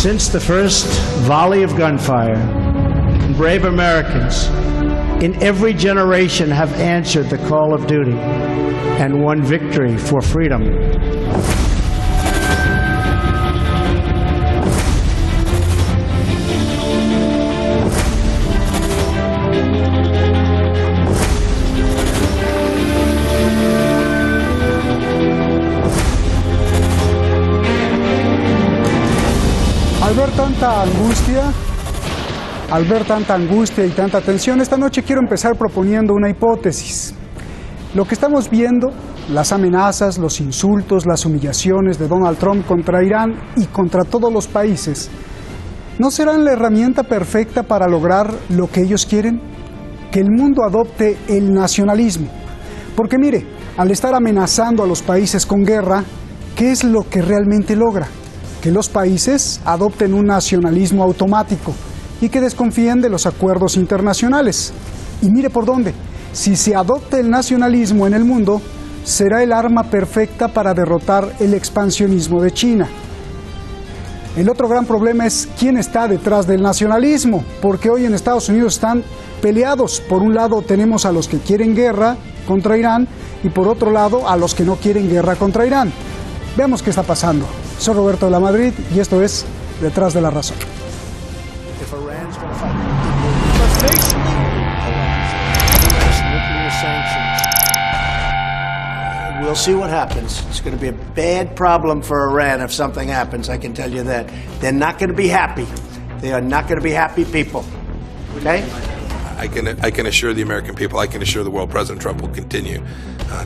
Since the first volley of gunfire, brave Americans in every generation have answered the call of duty and won victory for freedom. Al ver tanta angustia y tanta tensión, esta noche quiero empezar proponiendo una hipótesis. Lo que estamos viendo, las amenazas, los insultos, las humillaciones de Donald Trump contra Irán y contra todos los países, ¿no serán la herramienta perfecta para lograr lo que ellos quieren? Que el mundo adopte el nacionalismo. Porque mire, al estar amenazando a los países con guerra, ¿qué es lo que realmente logra? Que los países adopten un nacionalismo automático y que desconfíen de los acuerdos internacionales. Y mire por dónde. Si se adopta el nacionalismo en el mundo, será el arma perfecta para derrotar el expansionismo de China. El otro gran problema es quién está detrás del nacionalismo, porque hoy en Estados Unidos están peleados. Por un lado tenemos a los que quieren guerra contra Irán y por otro lado a los que no quieren guerra contra Irán. Veamos qué está pasando. Soy Roberto de la Madrid y esto es Detrás de la Razón. We'll see what happens. It's going to be a bad problem for Iran if something happens, I can tell you that. They're not going to be happy. They are not going to be happy people. Okay? I can assure the American people, I can assure the world, President Trump will continue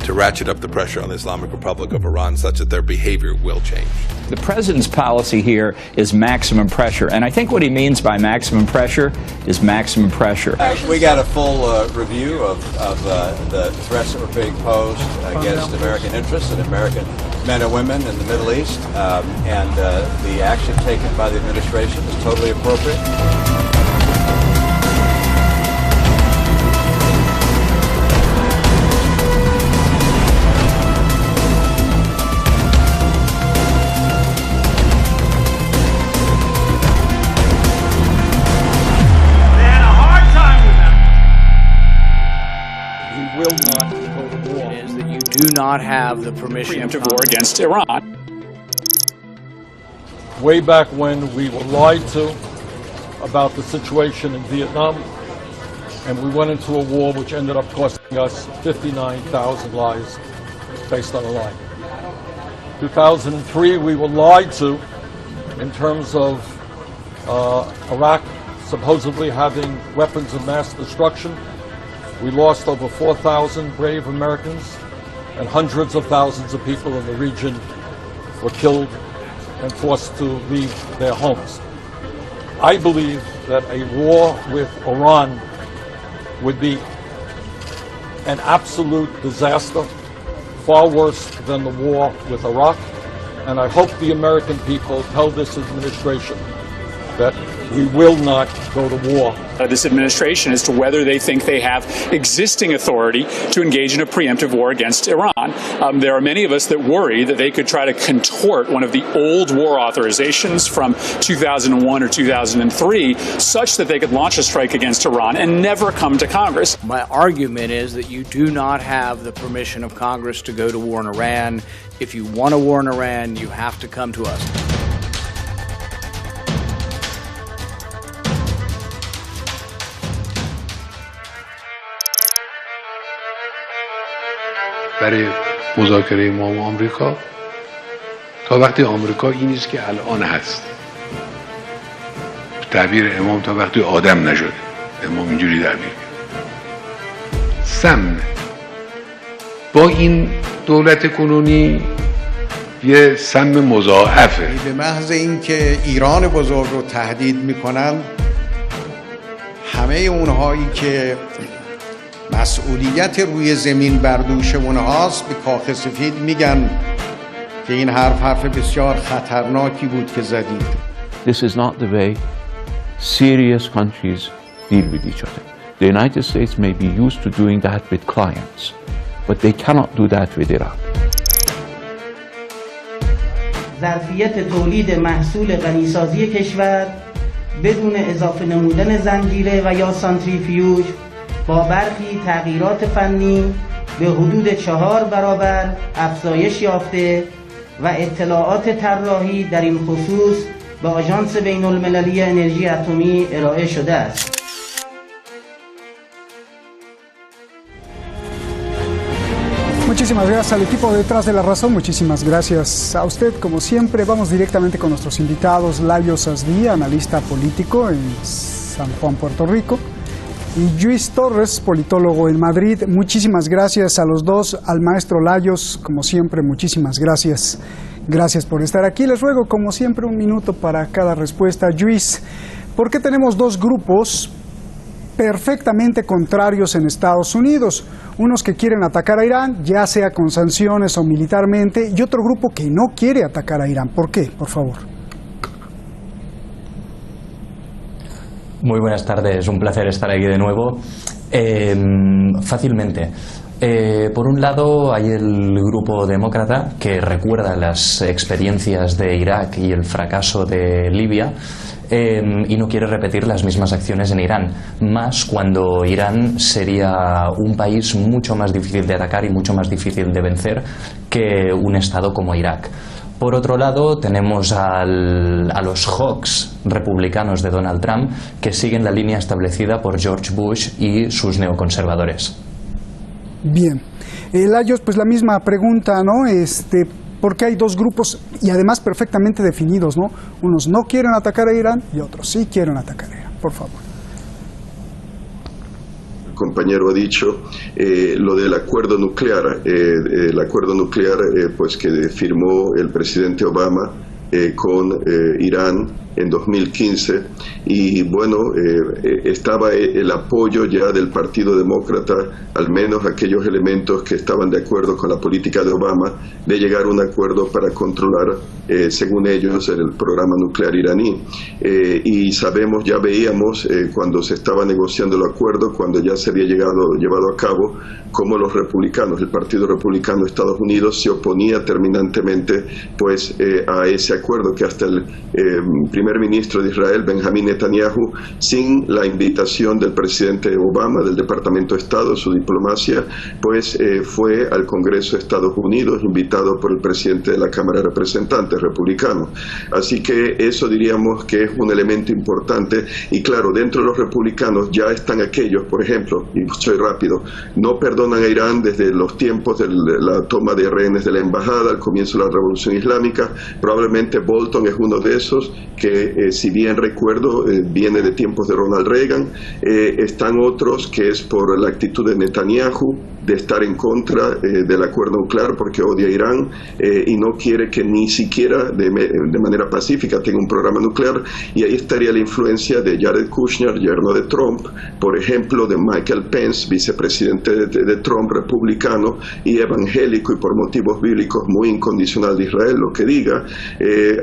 to ratchet up the pressure on the Islamic Republic of Iran such that their behavior will change. The president's policy here is maximum pressure, and I think what he means by maximum pressure is maximum pressure. We got a full review of the threats that were being posed against American interests and American men and women in the Middle East, and the action taken by the administration is totally appropriate. Do not have the permission of war against Iran. Way back when we were lied to about the situation in Vietnam, and we went into a war which ended up costing us 59,000 lives based on a lie. 2003, we were lied to in terms of Iraq supposedly having weapons of mass destruction. We lost over 4,000 brave Americans, and hundreds of thousands of people in the region were killed and forced to leave their homes. I believe that a war with Iran would be an absolute disaster, far worse than the war with Iraq, and I hope the American people tell this administration that we will not go to war. This administration as to whether they think they have existing authority to engage in a preemptive war against Iran. There are many of us that worry that they could try to contort one of the old war authorizations from 2001 or 2003 such that they could launch a strike against Iran and never come to Congress. My argument is that you do not have the permission of Congress to go to war in Iran. If you want a war in Iran, you have to come to us. برای مذاکره ما و آمریکا تا وقتی آمریکا این نیست که الان هست. تعبیر امام تا وقتی آدم نشده. امام اینجوری تعبیر. سم با این دولت کنونی یه سم مضاعفه. به محض اینکه ایران بزرگ رو تهدید میکنن، همه اونهایی که مسئولیت روی زمین بر دوش اونهاست به کاخ سفید میگن که این حرف بسیار خطرناکی بود که زدید. This is not the way serious countries deal with each other. The United States may be used to doing that with clients, but they cannot do that with Iran. ظرفیت تولید محصول غنیسازی کشور بدون اضافه نمودن زنجیره و یا سانتریفیوژ با برخی تغییرات فنی به حدود 4 برابر افزایش یافته و اطلاعات طراحی در این خصوص به آژانس بین المللی انرژی اتمی ارائه شده است. Muchísimas gracias al equipo detrás de la razón, muchísimas gracias a usted. Como siempre, vamos directamente con nuestros invitados, Lajos Azdi, analista político en San Juan, Puerto Rico, y Lluís Torres, politólogo en Madrid. Muchísimas gracias a los dos, al maestro Lajos, como siempre, muchísimas gracias. Gracias por estar aquí. Les ruego, como siempre, 1 minuto para cada respuesta. Lluís, ¿por qué tenemos dos grupos perfectamente contrarios en Estados Unidos? Unos que quieren atacar a Irán, ya sea con sanciones o militarmente, y otro grupo que no quiere atacar a Irán. ¿Por qué? Por favor. Muy buenas tardes, un placer estar aquí de nuevo. Fácilmente. Por un lado hay el grupo demócrata que recuerda las experiencias de Irak y el fracaso de Libia y no quiere repetir las mismas acciones en Irán, más cuando Irán sería un país mucho más difícil de atacar y mucho más difícil de vencer que un estado como Irak. Por otro lado, tenemos a los hawks republicanos de Donald Trump que siguen la línea establecida por George Bush y sus neoconservadores. Bien. Lajos, pues la misma pregunta, ¿no? ¿Por qué hay dos grupos y además perfectamente definidos, ¿no? Unos no quieren atacar a Irán y otros sí quieren atacar a Irán. Por favor. El compañero ha dicho lo del acuerdo nuclear. El acuerdo nuclear pues que firmó el presidente Obama con Irán en 2015 y bueno, estaba el apoyo ya del Partido Demócrata, al menos aquellos elementos que estaban de acuerdo con la política de Obama, de llegar a un acuerdo para controlar, según ellos, el programa nuclear iraní. Y sabemos, ya veíamos cuando se estaba negociando el acuerdo, cuando ya se había llevado a cabo, cómo los republicanos, el Partido Republicano de Estados Unidos se oponía terminantemente pues a ese acuerdo, que hasta el primer ministro de Israel, Benjamín Netanyahu, sin la invitación del presidente Obama, del Departamento de Estado, su diplomacia, pues fue al Congreso de Estados Unidos, invitado por el presidente de la Cámara de Representantes, republicano. Así que eso diríamos que es un elemento importante. Y claro, dentro de los republicanos ya están aquellos, por ejemplo, y soy rápido, no perdonan a Irán desde los tiempos de la toma de rehenes de la embajada, al comienzo de la Revolución Islámica. Probablemente Bolton es uno de esos que, si bien recuerdo, viene de tiempos de Ronald Reagan. Están otros que es por la actitud de Netanyahu, de estar en contra del acuerdo nuclear porque odia a Irán y no quiere que ni siquiera de manera pacífica tenga un programa nuclear. Y ahí estaría la influencia de Jared Kushner, yerno de Trump, por ejemplo, de Michael Pence, vicepresidente de Trump, republicano y evangélico y por motivos bíblicos muy incondicional de Israel, lo que diga.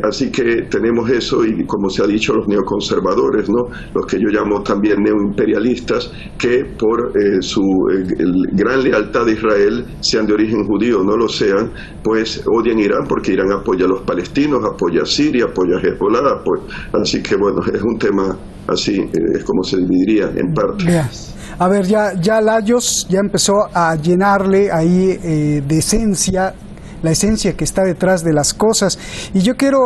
Así que tenemos eso, y como se ha dicho, los neoconservadores, ¿no? Los que yo llamo también neoimperialistas, que por su gran lealtad a Israel, sean de origen judío o no lo sean, pues odian Irán porque Irán apoya a los palestinos, apoya a Siria, apoya a Hezbollah, así que bueno, es un tema así, es como se dividiría en parte. Yes. A ver, ya Lajos ya empezó a llenarle ahí de esencia, la esencia que está detrás de las cosas. Y yo quiero,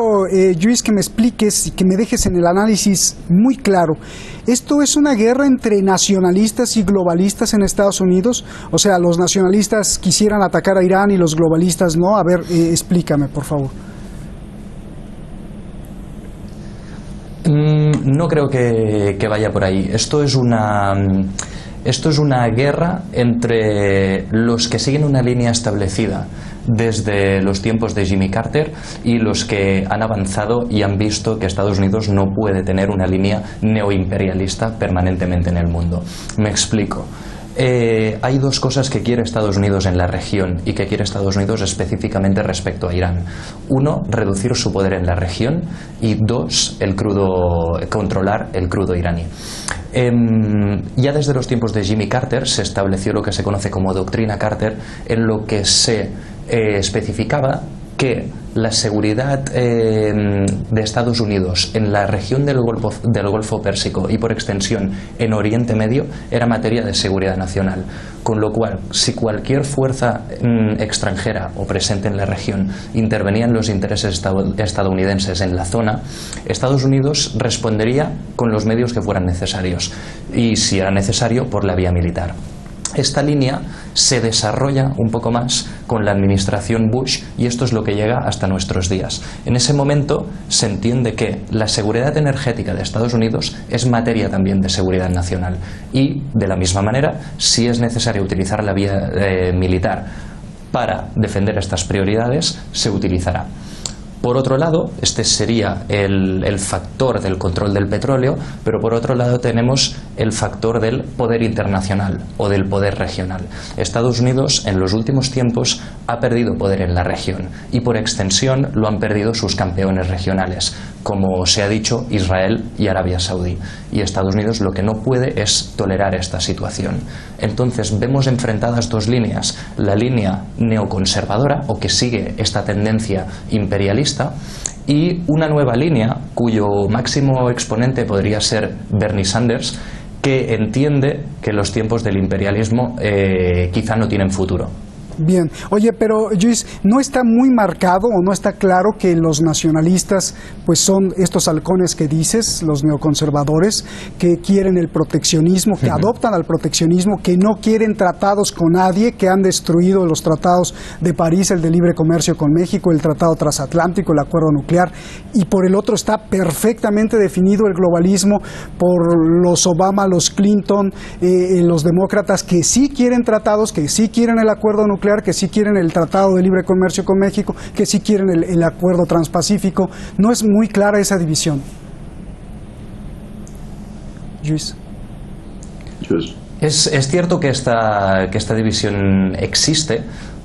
Lluís, que me expliques y que me dejes en el análisis muy claro. ¿Esto es una guerra entre nacionalistas y globalistas en Estados Unidos? O sea, los nacionalistas quisieran atacar a Irán y los globalistas no. A ver, explícame, por favor. No creo que vaya por ahí. Esto es una guerra entre los que siguen una línea establecida desde los tiempos de Jimmy Carter y los que han avanzado y han visto que Estados Unidos no puede tener una línea neoimperialista permanentemente en el mundo. Me explico. Hay dos cosas que quiere Estados Unidos en la región y que quiere Estados Unidos específicamente respecto a Irán. Uno, reducir su poder en la región, y dos, controlar el crudo iraní. Ya desde los tiempos de Jimmy Carter se estableció lo que se conoce como doctrina Carter, en lo que se especificaba que la seguridad de Estados Unidos en la región del Golfo Pérsico y por extensión en Oriente Medio era materia de seguridad nacional, con lo cual si cualquier fuerza extranjera o presente en la región intervenía en los intereses estadounidenses en la zona, Estados Unidos respondería con los medios que fueran necesarios y, si era necesario, por la vía militar. Esta línea se desarrolla un poco más con la administración Bush y esto es lo que llega hasta nuestros días. En ese momento se entiende que la seguridad energética de Estados Unidos es materia también de seguridad nacional y, de la misma manera, si es necesario utilizar la vía militar para defender estas prioridades, se utilizará. Por otro lado, este sería el factor del control del petróleo, pero por otro lado tenemos el factor del poder internacional o del poder regional. Estados Unidos en los últimos tiempos ha perdido poder en la región y por extensión lo han perdido sus campeones regionales, como se ha dicho, Israel y Arabia Saudí. Y Estados Unidos lo que no puede es tolerar esta situación. Entonces vemos enfrentadas dos líneas, la línea neoconservadora o que sigue esta tendencia imperialista y una nueva línea cuyo máximo exponente podría ser Bernie Sanders, que entiende que los tiempos del imperialismo quizá no tienen futuro. Bien, oye, pero Luis, ¿no está muy marcado o no está claro que los nacionalistas pues son estos halcones que dices, los neoconservadores, que quieren el proteccionismo, que adoptan al proteccionismo, que no quieren tratados con nadie, que han destruido los tratados de París, el de libre comercio con México, el tratado transatlántico, el acuerdo nuclear, y por el otro está perfectamente definido el globalismo por los Obama, los Clinton, los demócratas que sí quieren tratados, que sí quieren el acuerdo nuclear, que sí quieren el Tratado de Libre Comercio con México, que sí quieren el Acuerdo Transpacífico? ¿No es muy clara esa división? Luis. Es cierto que esta división existe,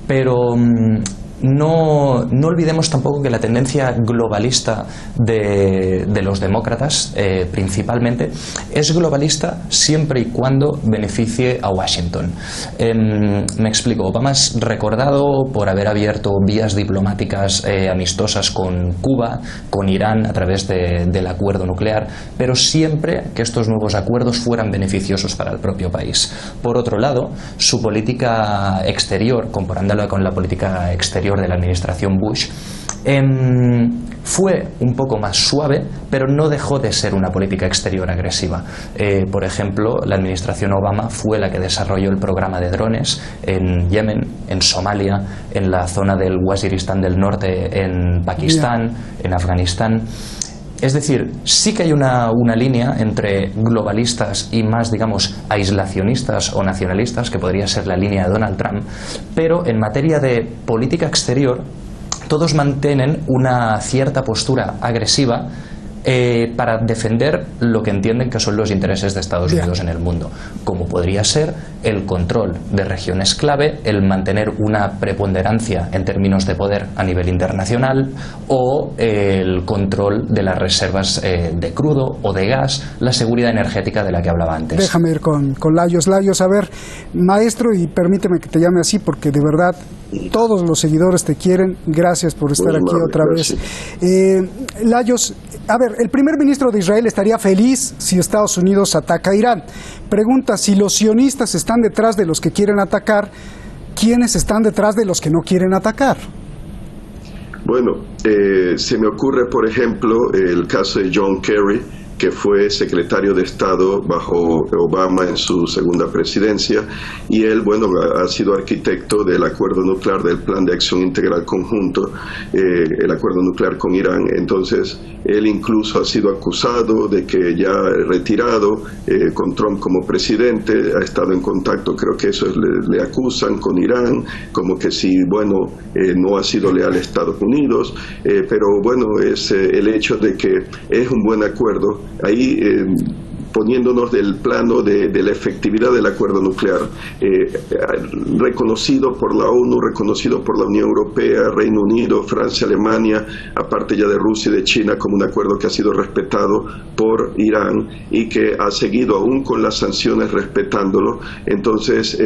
pero no olvidemos tampoco que la tendencia globalista de los demócratas, principalmente, es globalista siempre y cuando beneficie a Washington. Me explico. Obama es recordado por haber abierto vías diplomáticas amistosas con Cuba, con Irán, a través del acuerdo nuclear, pero siempre que estos nuevos acuerdos fueran beneficiosos para el propio país. Por otro lado, su política exterior, comparándola con la política exterior de la administración Bush, fue un poco más suave, pero no dejó de ser una política exterior agresiva. Por ejemplo, la administración Obama fue la que desarrolló el programa de drones en Yemen, en Somalia, en la zona del Waziristán del Norte, en Pakistán, en Afganistán. Es decir, sí que hay una línea entre globalistas y más, digamos, aislacionistas o nacionalistas, que podría ser la línea de Donald Trump, pero en materia de política exterior todos mantienen una cierta postura agresiva para defender lo que entienden que son los intereses de Estados Unidos en el mundo, como podría ser el control de regiones clave, el mantener una preponderancia en términos de poder a nivel internacional o el control de las reservas de crudo o de gas, la seguridad energética de la que hablaba antes. Déjame ir con Layos. Layos, a ver, maestro, y permíteme que te llame así porque de verdad todos los seguidores te quieren. Gracias por estar aquí otra vez. Layos, a ver, el primer ministro de Israel estaría feliz si Estados Unidos ataca a Irán. Pregunta, si los sionistas están detrás de los que quieren atacar, ¿quiénes están detrás de los que no quieren atacar? Bueno, se me ocurre, por ejemplo, el caso de John Kerry, que fue secretario de Estado bajo Obama en su segunda presidencia, y él, bueno, ha sido arquitecto del acuerdo nuclear, del Plan de Acción Integral Conjunto, el acuerdo nuclear con Irán. Entonces, él incluso ha sido acusado de que ya retirado, con Trump como presidente, ha estado en contacto, creo que eso le acusan con Irán, como que si, bueno, no ha sido leal a Estados Unidos, pero bueno, es el hecho de que es un buen acuerdo. Ahí poniéndonos del plano de la efectividad del acuerdo nuclear, reconocido por la ONU, reconocido por la Unión Europea, Reino Unido, Francia, Alemania, aparte ya de Rusia y de China, como un acuerdo que ha sido respetado por Irán y que ha seguido aún con las sanciones respetándolo. Entonces,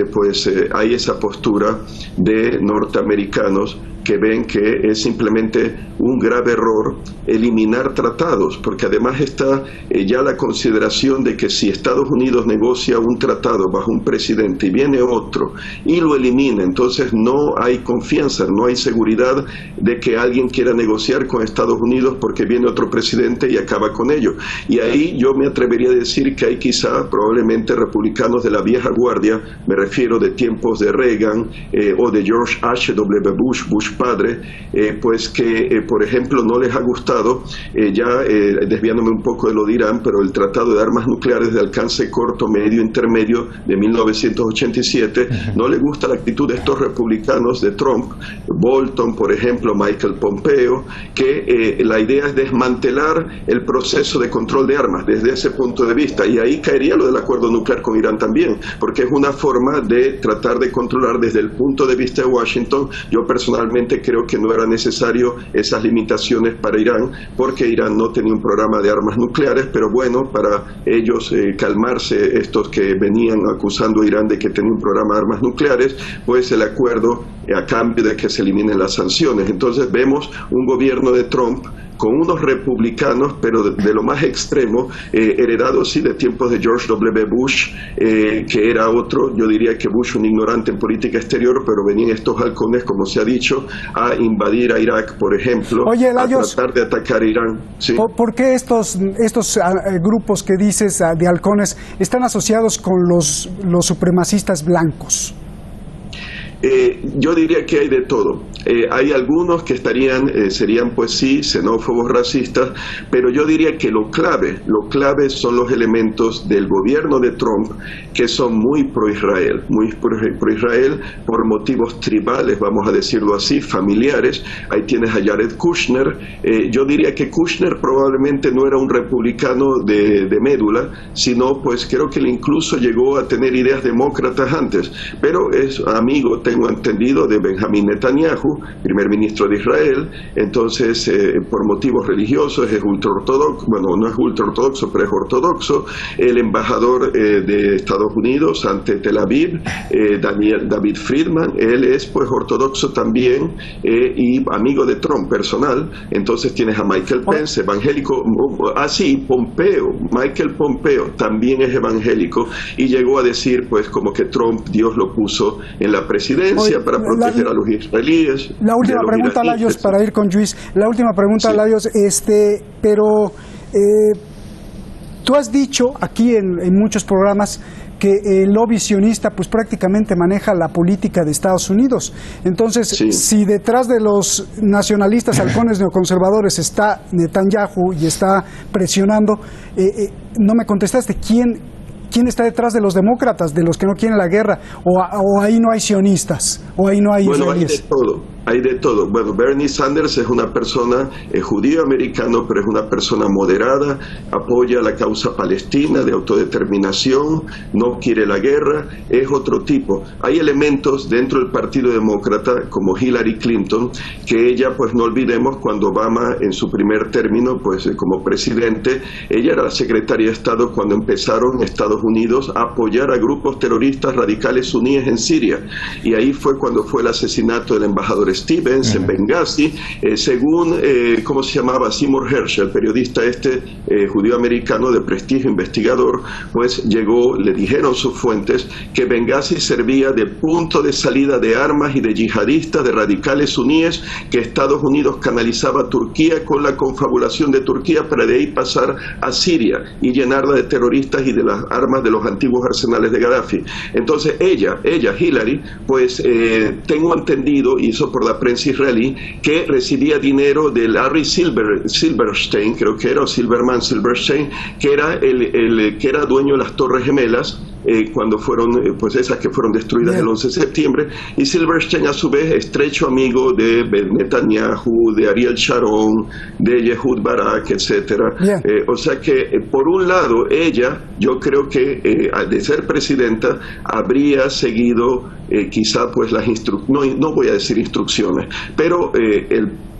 hay esa postura de norteamericanos que ven que es simplemente un grave error eliminar tratados, porque además está ya la consideración de que si Estados Unidos negocia un tratado bajo un presidente y viene otro y lo elimina, entonces no hay confianza, no hay seguridad de que alguien quiera negociar con Estados Unidos porque viene otro presidente y acaba con ello. Y ahí yo me atrevería a decir que hay quizá probablemente republicanos de la vieja guardia, me refiero de tiempos de Reagan o de George H.W. Bush, Bush padre, pues que por ejemplo no les ha gustado, desviándome un poco de lo de Irán, pero el Tratado de Armas Nucleares de alcance corto, medio, intermedio de 1987, no le gusta la actitud de estos republicanos de Trump, Bolton por ejemplo, Michael Pompeo, que la idea es desmantelar el proceso de control de armas desde ese punto de vista, y ahí caería lo del acuerdo nuclear con Irán también, porque es una forma de tratar de controlar desde el punto de vista de Washington. Yo personalmente creo que no era necesario esas limitaciones para Irán, porque Irán no tenía un programa de armas nucleares, pero bueno, para ellos calmarse, estos que venían acusando a Irán de que tenía un programa de armas nucleares, pues el acuerdo a cambio de que se eliminen las sanciones. Entonces vemos un gobierno de Trump con unos republicanos, pero de lo más extremo, heredados sí de tiempos de George W. Bush, que era otro, yo diría que Bush un ignorante en política exterior, pero venían estos halcones, como se ha dicho, a invadir a Irak, por ejemplo, Oye, a Lajos, tratar de atacar a Irán. ¿Sí? ¿Por qué estos grupos que dices de halcones están asociados con los supremacistas blancos? Yo diría que hay de todo. Hay algunos que serían pues sí, xenófobos, racistas, pero yo diría que lo clave son los elementos del gobierno de Trump que son muy pro-Israel, por motivos tribales, vamos a decirlo así, familiares. Ahí tienes a Jared Kushner. Yo diría que Kushner probablemente no era un republicano de médula, sino pues creo que él incluso llegó a tener ideas demócratas antes, pero es amigo, tengo entendido, de Benjamín Netanyahu, primer ministro de Israel. Entonces por motivos religiosos es ultraortodoxo, bueno, no es ultraortodoxo, pero es ortodoxo. El embajador de Estados Unidos ante Tel Aviv, David Friedman, él es pues ortodoxo también y amigo de Trump personal. Entonces tienes a Michael Pence, evangélico, Michael Pompeo también es evangélico y llegó a decir pues como que Trump, Dios lo puso en la presidencia para proteger a los israelíes. La última pregunta, Lajos, para ir con Luis. La última pregunta, sí. Lajos, tú has dicho aquí en muchos programas que el lobby sionista pues prácticamente maneja la política de Estados Unidos. Entonces, sí, si detrás de los nacionalistas halcones neoconservadores está Netanyahu y está presionando, no me contestaste, ¿quién está detrás de los demócratas, de los que no quieren la guerra? ¿O ahí no hay sionistas? ¿O ahí no hay israelíes? Hay de todo. Bueno, Bernie Sanders es una persona judío-americano, pero es una persona moderada, apoya la causa palestina de autodeterminación, no quiere la guerra, es otro tipo. Hay elementos dentro del Partido Demócrata, como Hillary Clinton, que ella, pues no olvidemos, cuando Obama en su primer término, pues como presidente, ella era la secretaria de Estado cuando empezaron Estados Unidos a apoyar a grupos terroristas radicales suníes en Siria. Y ahí fue cuando fue el asesinato del embajador Stevens en Benghazi, según, ¿cómo se llamaba? Seymour Hersh, el periodista judío-americano de prestigio investigador, pues le dijeron sus fuentes que Benghazi servía de punto de salida de armas y de yihadistas, de radicales suníes, que Estados Unidos canalizaba a Turquía con la confabulación de Turquía para de ahí pasar a Siria y llenarla de terroristas y de las armas de los antiguos arsenales de Gaddafi. Entonces ella, Hillary, pues tengo entendido, y eso por la prensa israelí, que recibía dinero de Larry Silverstein, creo que era, o Silverstein, que era que era dueño de las Torres Gemelas, cuando fueron, pues esas que fueron destruidas el 11 de septiembre, y Silverstein a su vez estrecho amigo de Netanyahu, de Ariel Sharon, de Yehud Barak, etcétera. O sea que por un lado ella, yo creo que de ser presidenta habría seguido quizá pues las instrucciones, no voy a decir instrucciones, pero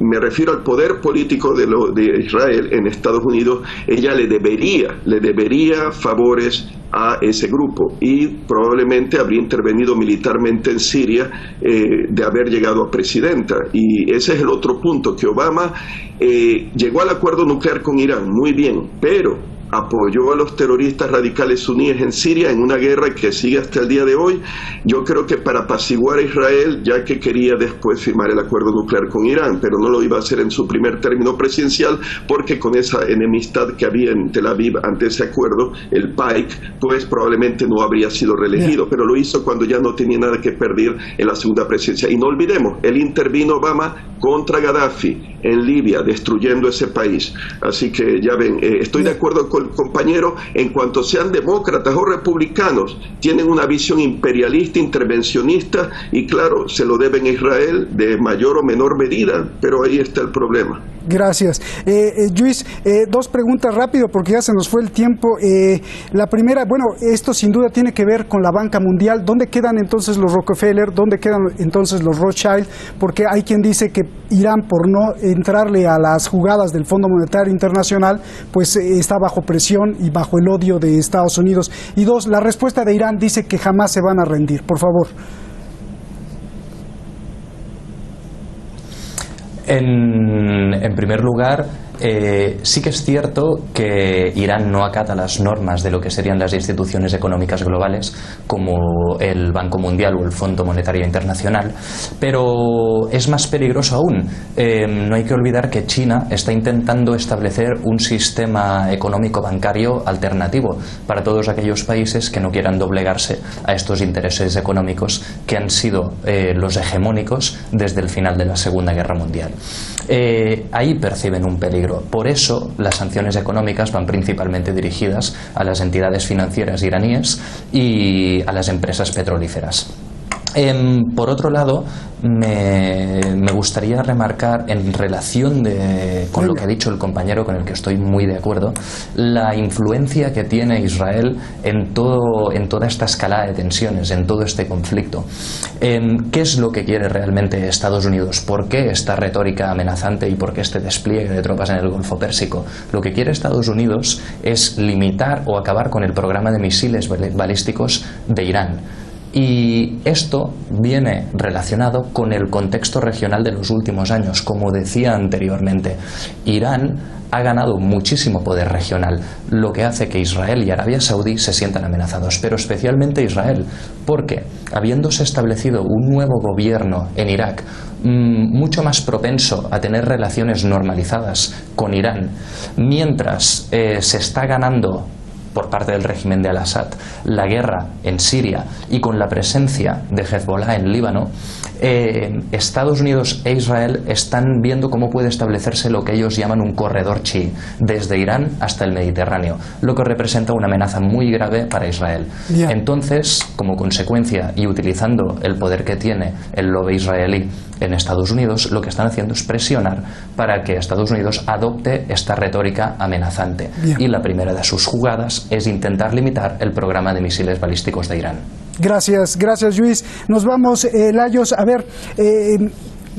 me refiero al poder político de Israel en Estados Unidos. Ella le debería favores a ese grupo y probablemente habría intervenido militarmente en Siria de haber llegado a presidenta. Y ese es el otro punto, que Obama llegó al acuerdo nuclear con Irán, muy bien, pero apoyó a los terroristas radicales suníes en Siria en una guerra que sigue hasta el día de hoy. Yo creo que para apaciguar a Israel, ya que quería después firmar el acuerdo nuclear con Irán, pero no lo iba a hacer en su primer término presidencial, porque con esa enemistad que había en Tel Aviv ante ese acuerdo, el PAIC, pues probablemente no habría sido reelegido, pero lo hizo cuando ya no tenía nada que perder en la segunda presidencia. Y no olvidemos, él intervino, Obama, contra Gaddafi en Libia, destruyendo ese país. Así que ya ven, estoy de acuerdo con el compañero, en cuanto sean demócratas o republicanos, tienen una visión imperialista, intervencionista, y claro, se lo deben a Israel de mayor o menor medida, pero ahí está el problema. Gracias. Luis, dos preguntas rápido porque ya se nos fue el tiempo. La primera, bueno, esto sin duda tiene que ver con la banca mundial. ¿Dónde quedan entonces los Rockefeller? ¿Dónde quedan entonces los Rothschild? Porque hay quien dice que Irán, por no entrarle a las jugadas del Fondo Monetario Internacional, pues está bajo presión y bajo el odio de Estados Unidos. Y dos, la respuesta de Irán dice que jamás se van a rendir. Por favor. En primer lugar, sí que es cierto que Irán no acata las normas de lo que serían las instituciones económicas globales como el Banco Mundial o el Fondo Monetario Internacional, pero es más peligroso aún. No hay que olvidar que China está intentando establecer un sistema económico bancario alternativo para todos aquellos países que no quieran doblegarse a estos intereses económicos que han sido los hegemónicos desde el final de la Segunda Guerra Mundial. Ahí perciben un peligro. Por eso las sanciones económicas van principalmente dirigidas a las entidades financieras iraníes y a las empresas petrolíferas. Por otro lado, me gustaría remarcar, en relación con lo que ha dicho el compañero, con el que estoy muy de acuerdo, la influencia que tiene Israel en toda esta escalada de tensiones, en todo este conflicto. ¿Qué es lo que quiere realmente Estados Unidos? ¿Por qué esta retórica amenazante y por qué este despliegue de tropas en el Golfo Pérsico? Lo que quiere Estados Unidos es limitar o acabar con el programa de misiles balísticos de Irán. Y esto viene relacionado con el contexto regional de los últimos años. Como decía anteriormente, Irán ha ganado muchísimo poder regional, lo que hace que Israel y Arabia Saudí se sientan amenazados, pero especialmente Israel, porque habiéndose establecido un nuevo gobierno en Irak, mucho más propenso a tener relaciones normalizadas con Irán, mientras se está ganando por parte del régimen de Al-Assad la guerra en Siria y con la presencia de Hezbollah en Líbano, Estados Unidos e Israel están viendo cómo puede establecerse lo que ellos llaman un corredor chií, desde Irán hasta el Mediterráneo, lo que representa una amenaza muy grave para Israel. Bien. Entonces, como consecuencia y utilizando el poder que tiene el lobby israelí en Estados Unidos, lo que están haciendo es presionar para que Estados Unidos adopte esta retórica amenazante. Bien. Y la primera de sus jugadas es intentar limitar el programa de misiles balísticos de Irán. Gracias, Luis. Nos vamos, Lajos. A ver,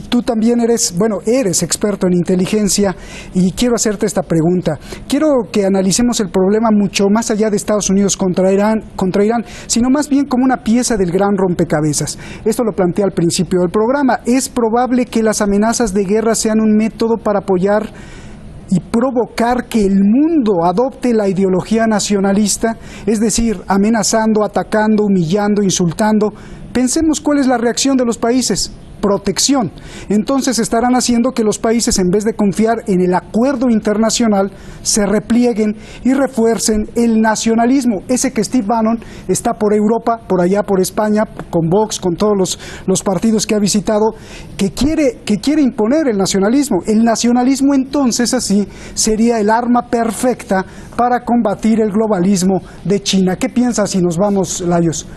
tú también eres experto en inteligencia y quiero hacerte esta pregunta. Quiero que analicemos el problema mucho más allá de Estados Unidos contra Irán, sino más bien como una pieza del gran rompecabezas. Esto lo planteé al principio del programa. Es probable que las amenazas de guerra sean un método para apoyar y provocar que el mundo adopte la ideología nacionalista, es decir, amenazando, atacando, humillando, insultando. Pensemos cuál es la reacción de los países. Protección. Entonces estarán haciendo que los países, en vez de confiar en el acuerdo internacional, se replieguen y refuercen el nacionalismo. Ese que Steve Bannon está por Europa, por allá por España, con Vox, con todos los partidos que ha visitado, que quiere imponer el nacionalismo. El nacionalismo entonces así sería el arma perfecta para combatir el globalismo de China. ¿Qué piensas si nos vamos, Lajos?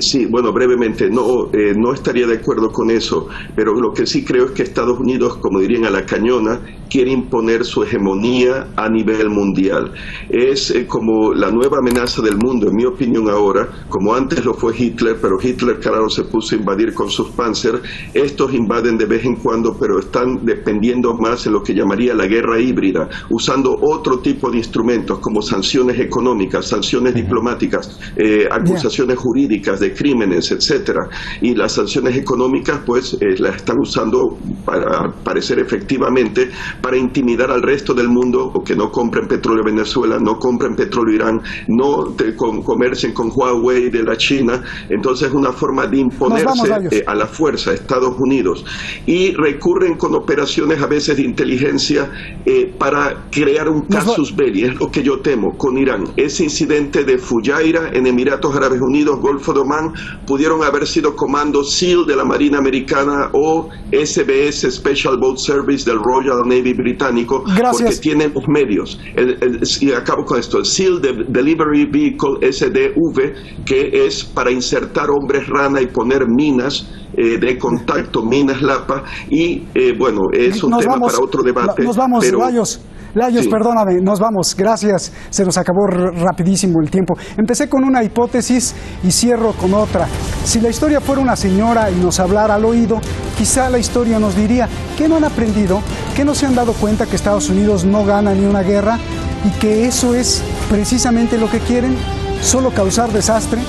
Sí, bueno, brevemente, no estaría de acuerdo con eso, pero lo que sí creo es que Estados Unidos, como dirían a la cañona, quiere imponer su hegemonía a nivel mundial. Es como la nueva amenaza del mundo, en mi opinión ahora, como antes lo fue Hitler, pero Hitler, claro, se puso a invadir con sus Panzer. Estos invaden de vez en cuando, pero están dependiendo más en lo que llamaría la guerra híbrida, usando otro tipo de instrumentos como sanciones económicas, sanciones diplomáticas, acusaciones jurídicas de crímenes, etcétera. Y las sanciones económicas, pues, las están usando, para parecer efectivamente, para intimidar al resto del mundo, o que no compren petróleo Venezuela, no compren petróleo Irán, no comercien con Huawei de la China. Entonces es una forma de imponerse a la fuerza a Estados Unidos. Y recurren con operaciones a veces de inteligencia para crear un casus belli, es lo que yo temo con Irán. Ese incidente de Fujairah en Emiratos Árabes Unidos, Golfo de Omán, pudieron haber sido comandos SEAL de la Marina Americana o SBS, Special Boat Service del Royal Navy británico, porque tienen los medios. Y acabo con esto, el SEAL Delivery Vehicle SDV, que es para insertar hombres rana y poner minas de contacto, minas Lapa, y bueno, es un tema para otro debate. Nos vamos, pero, Layos, sí. Perdóname, nos vamos, gracias, se nos acabó rapidísimo el tiempo. Empecé con una hipótesis y cierro con otra. Si la historia fuera una señora y nos hablara al oído, quizá la historia nos diría que no han aprendido, que no se han dado cuenta que Estados Unidos no gana ni una guerra y que eso es precisamente lo que quieren, solo causar desastre,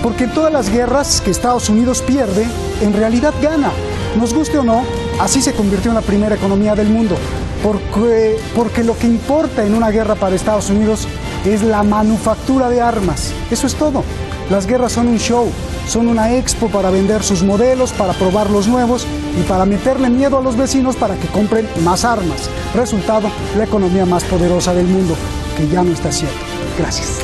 porque en todas las guerras que Estados Unidos pierde, en realidad gana. Nos guste o no, así se convirtió en la primera economía del mundo. Porque lo que importa en una guerra para Estados Unidos es la manufactura de armas. Eso es todo. Las guerras son un show, son una expo para vender sus modelos, para probar los nuevos y para meterle miedo a los vecinos para que compren más armas. Resultado, la economía más poderosa del mundo, que ya no está cierto. Gracias.